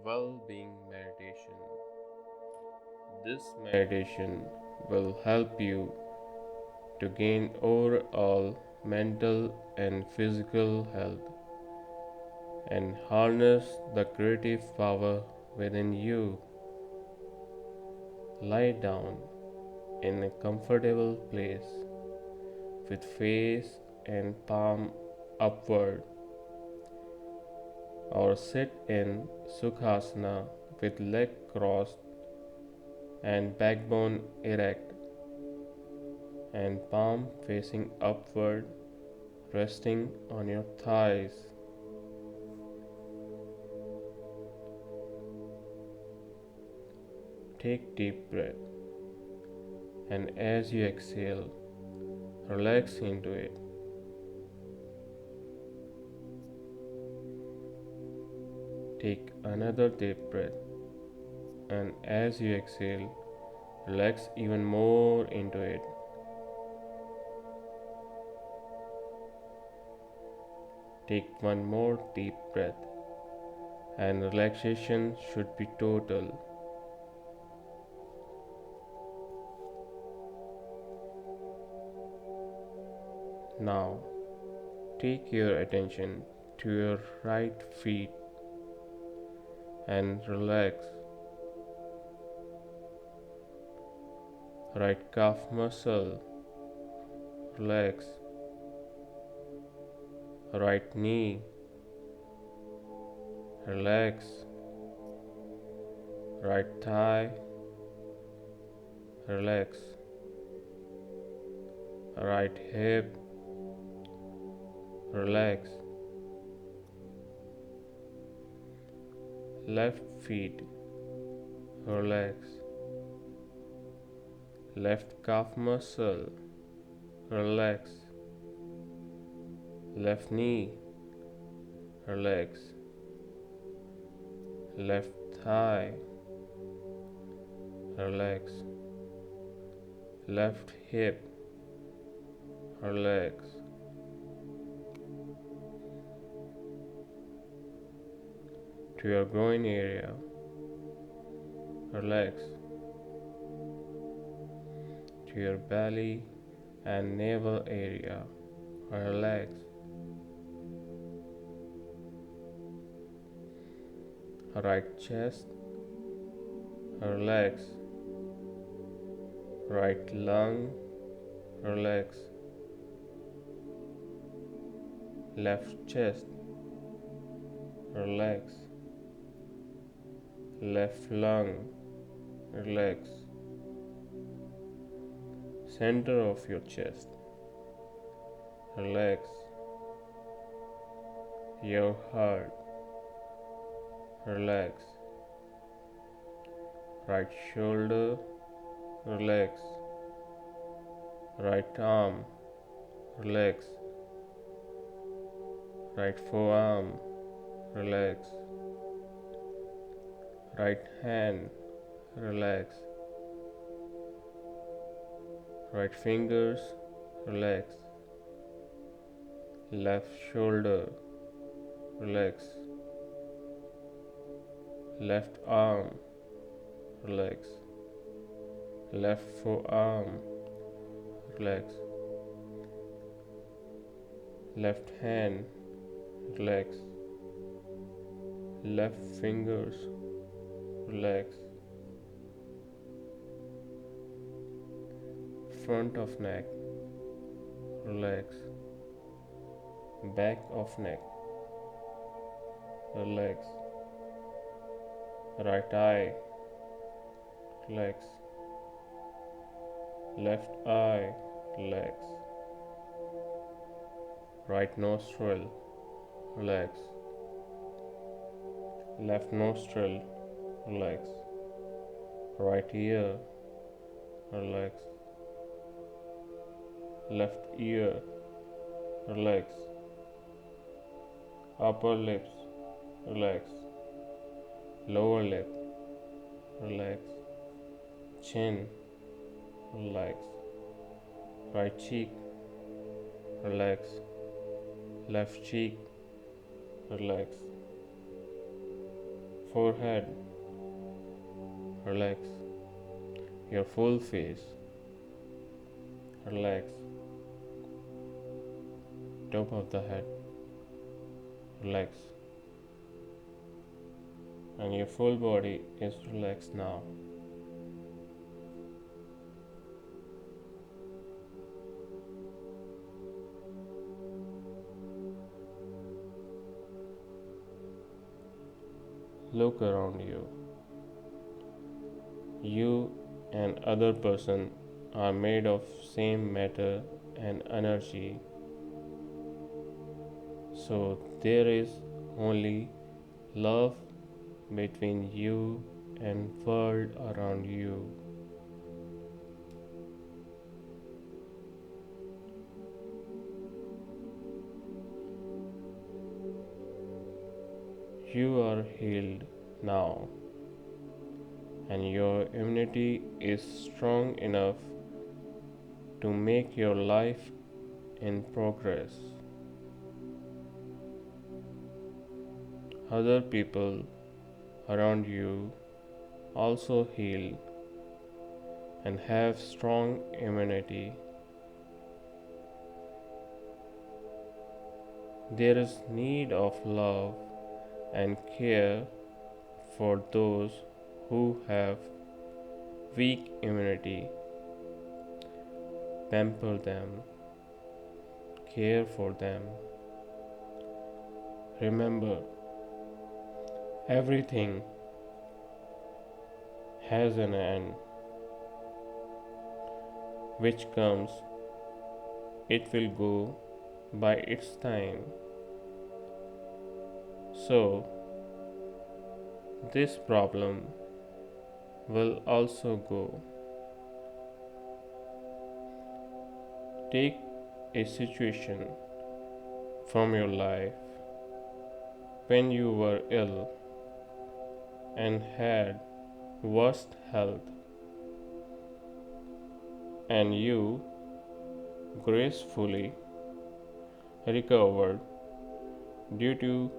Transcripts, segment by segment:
well-being meditation. This meditation will help you to gain overall mental and physical health and harness the creative power within you. Lie down in a comfortable place with face and palm upward, or sit in Sukhasana with leg crossed and backbone erect and palm facing upward, resting on your thighs. Take deep breath, and as you exhale, relax into it. Take another deep breath, and as you exhale, relax even more into it. Take one more deep breath, and relaxation should be total. Now, take your attention to your right feet and relax. Right calf muscle, relax. Right knee, relax. Right thigh, relax. Right hip, relax. Left feet, relax. Left calf muscle, relax. Left knee, relax. Left thigh, relax. Left hip, relax. To your groin area, relax. To your belly and navel area, relax. Right chest, relax. Right lung, relax. Left chest, relax. Left lung, relax. Center of your chest, relax. Your heart, relax. Right shoulder, relax. Right arm, relax. Right forearm, relax. Right hand, relax. Right fingers, relax. Left shoulder, relax. Left arm, relax. Left forearm, relax. Left hand, relax. Left fingers, relax. Front of neck, relax. Back of neck, relax. Right eye, relax. Left eye, relax. Right nostril, relax. Left nostril, relax. Right ear, relax. Left ear, relax. Upper lips, relax. Lower lip, relax. Chin, relax. Right cheek, relax. Left cheek, relax. forehead, relax. Your full face, relax. Top of the head, relax. And your full body is relaxed now. Look around you. You and other person are made of same matter and energy. So there is only love between you and world around you. You are healed now, and your immunity is strong enough to make your life in progress. Other people around you also heal and have strong immunity. There is need of love and care for those who have weak immunity. Pamper them, care for them. Remember, everything has an end, which comes, it will go by its time. So, this problem will also go. Take a situation from your life when you were ill and had worst health, and you gracefully recovered due to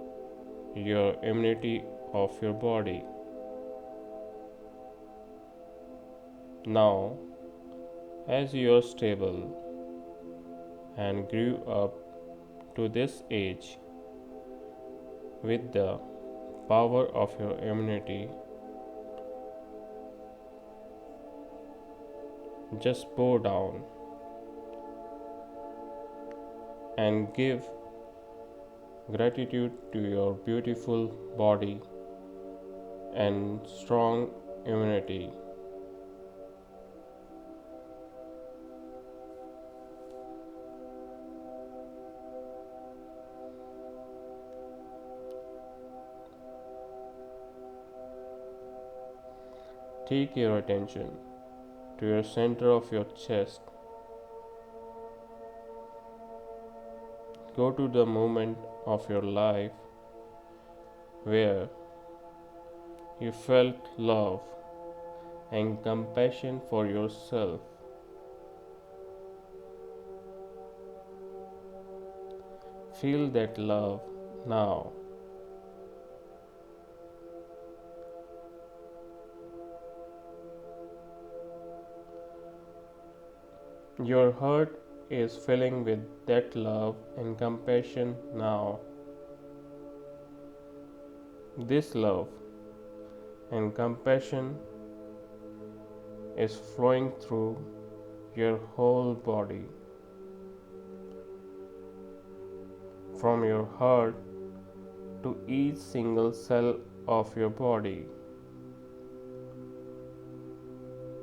your immunity of your body. Now, as you are stable and grew up to this age with the power of your immunity, just bow down and give gratitude to your beautiful body and strong immunity. Take your attention to your center of your chest. Go to the moment of your life where you felt love and compassion for yourself. Feel that love now. Your heart is filling with that love and compassion now. This love and compassion is flowing through your whole body, from your heart to each single cell of your body,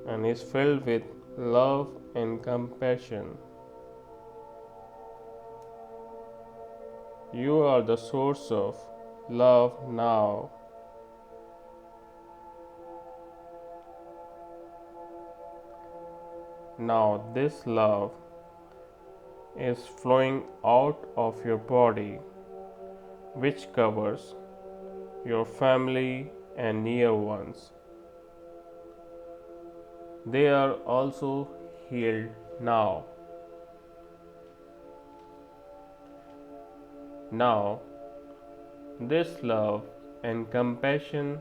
and is filled with love and compassion. You are the source of love now. Now, this love is flowing out of your body, which covers your family and near ones. They are also healed now. Now, this love and compassion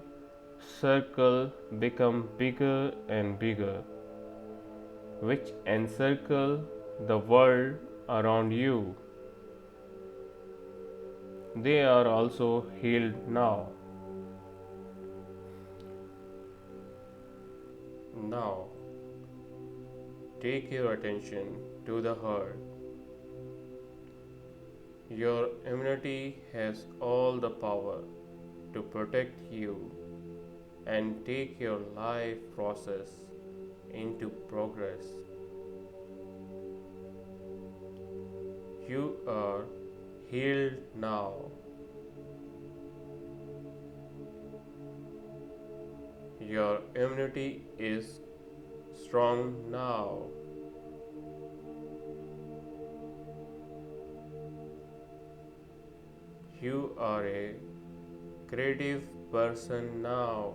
circle become bigger and bigger, which encircle the world around you. They are also healed now. Now, take your attention to the heart. Your immunity has all the power to protect you and take your life process into progress. You are healed now. Your immunity is strong now. You are a creative person now.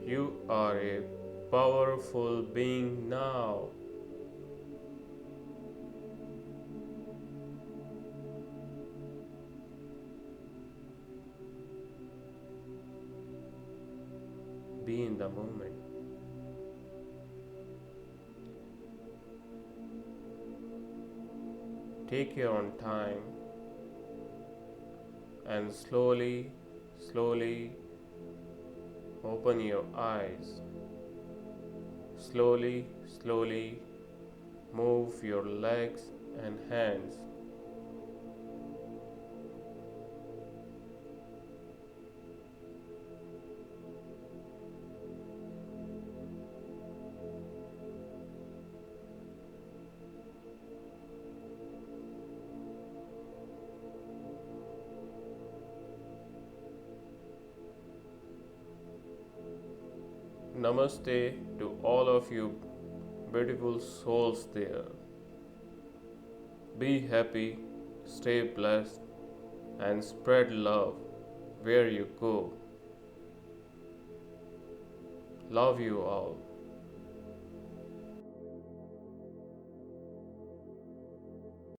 You are a powerful being now. Be in the moment. Take your own time and slowly open your eyes. Slowly move your legs and hands. Namaste to all of you beautiful souls there. Be happy, stay blessed, and spread love where you go. Love you all.